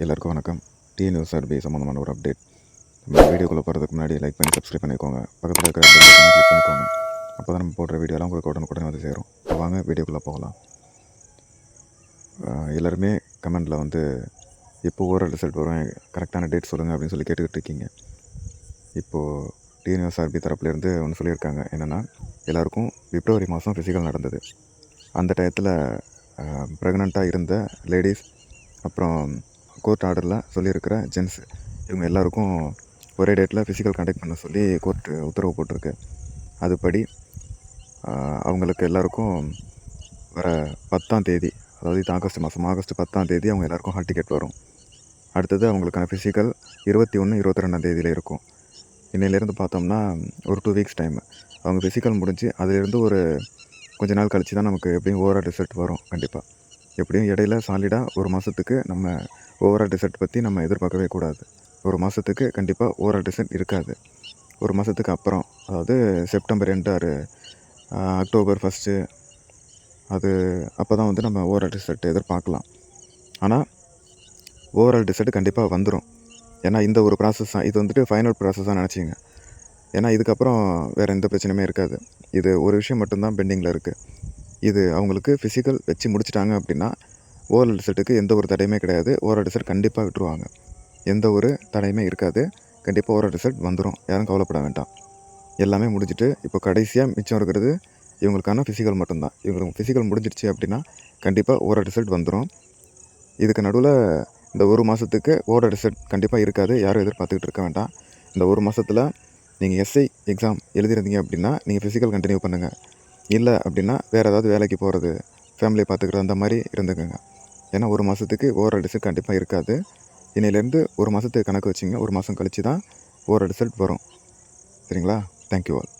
எல்லாருக்கும் வணக்கம். டிஎன்யூஎஸ்ஆர்பி சம்மந்தமான ஒரு அப்டேட். நம்ம வீடியோக்குள்ளே போகிறதுக்கு முன்னாடி லைக் பண்ணி சப்ஸ்கிரைப் பண்ணிக்கோங்க. பக்கத்தில் இருக்கிற பெல் பட்டனை கிளிக் பண்ணிக்கோங்க. அப்போ தான் நம்ம போடுற வீடியோலாம் உங்களுக்கு உடனுக்குடனே வந்து சேரும். இப்போ வாங்க வீடியோக்குள்ளே போகலாம். எல்லாருமே கமெண்டில் வந்து எப்போ ஓரல் ரிசல்ட் வரும், கரெக்டான டேட் சொல்லுங்கள் அப்படின்னு சொல்லி கேட்டுக்கிட்டு இருக்கீங்க. இப்போது டிஎன்யூஎஸ்ஆர்பி தரப்புலேருந்து ஒன்று சொல்லியிருக்காங்க. என்னென்னா, எல்லாருக்கும் பிப்ரவரி மாதம் ஃபிசிக்கல் நடந்தது. அந்த டயத்தில் ப்ரெக்னெண்ட்டாக இருந்த லேடிஸ், அப்புறம் கோர்ட் ஆர்டரில் சொல்லியிருக்கிற ஜென்ஸ், இவங்க எல்லாருக்கும் ஒரே டேட்டில் ஃபிசிக்கல் கண்டக்ட் பண்ண சொல்லி கோர்ட்டு உத்தரவு போட்டிருக்கு. அதுபடி அவங்களுக்கு எல்லாருக்கும் வர 10ஆம் தேதி, அதாவது இது ஆகஸ்ட் மாதம், ஆகஸ்ட் 10ஆம் தேதி அவங்க எல்லாருக்கும் ஹால் டிக்கெட் வரும். அடுத்தது அவங்களுக்கான ஃபிசிக்கல் 21, 22ஆம் தேதியில் இருக்கும். இன்னையிலேருந்து பார்த்தோம்னா ஒரு 2 வீக்ஸ் டைம். அவங்க ஃபிசிக்கல் முடிஞ்சு அதிலேருந்து ஒரு கொஞ்ச நாள் கழித்து தான் நமக்கு எப்படியும் ஓவரால் ரிசல்ட் வரும். கண்டிப்பாக எப்படியும் இடையில சாலிடாக ஒரு மாதத்துக்கு நம்ம ஓவரால் ரிசல்ட் பற்றி நம்ம எதிர்பார்க்கவே கூடாது. ஒரு மாதத்துக்கு கண்டிப்பாக ஓவரால் ரிசல்ட் இருக்காது. ஒரு மாதத்துக்கு அப்புறம், அதாவது September end R October first, அது அப்போ தான் வந்து நம்ம ஓவரால் ரிசல்ட் எதிர்பார்க்கலாம். ஆனால் ஓவரால் ரிசல்ட் கண்டிப்பாக வந்துடும். ஏன்னா இந்த ஒரு ப்ராசஸ் தான், இது வந்துட்டு ஃபைனல் ப்ராசஸாக நினச்சிங்க. ஏன்னா இதுக்கப்புறம் வேறு எந்த பிரச்சனையுமே இருக்காது. இது ஒரு விஷயம் மட்டும்தான் பெண்டிங்கில் இருக்குது. இது அவங்களுக்கு ஃபிசிக்கல் வச்சு முடிச்சிட்டாங்க அப்படின்னா ஓரல் ரிசல்ட்டுக்கு எந்த ஒரு தடையுமே கிடையாது. ஓரல் ரிசல்ட் கண்டிப்பாக விட்டுருவாங்க. எந்த ஒரு தடையுமே இருக்காது. கண்டிப்பாக ஓரல் ரிசல்ட் வந்துடும். யாரும் கவலைப்பட வேண்டாம். எல்லாமே முடிஞ்சிட்டு இப்போ கடைசியாக மிச்சம் இருக்கிறது இவங்களுக்கான ஃபிசிக்கல் மட்டும்தான். இவங்களுக்கு ஃபிசிக்கல் முடிஞ்சிடுச்சு அப்படின்னா கண்டிப்பாக ஓரல் ரிசல்ட் வந்துடும். இதுக்கு நடுவில் இந்த ஒரு மாதத்துக்கு ஓரல் ரிசல்ட் கண்டிப்பாக இருக்காது. யாரும் எதிர்பார்த்துக்கிட்டு இருக்க வேண்டாம். இந்த ஒரு மாதத்தில் நீங்கள் எஸ்ஐ எக்ஸாம் எழுதிருந்தீங்க அப்படின்னா நீங்கள் ஃபிசிக்கல் கண்டினியூ பண்ணுங்கள். இல்லை அப்படின்னா வேறு ஏதாவது வேலைக்கு போகிறது, ஃபேமிலியை பார்த்துக்கிறது, அந்த மாதிரி இருந்துக்கோங்க. ஏன்னா ஒரு மாதத்துக்கு ஓவரால் ரிசல்ட் கண்டிப்பாக இருக்காது. இன்னையிலேருந்து ஒரு மாதத்துக்கு கணக்கு வச்சிங்க. ஒரு மாதம் கழித்து தான் ஓவரால் ரிசல்ட் வரும். சரிங்களா? Thank you all.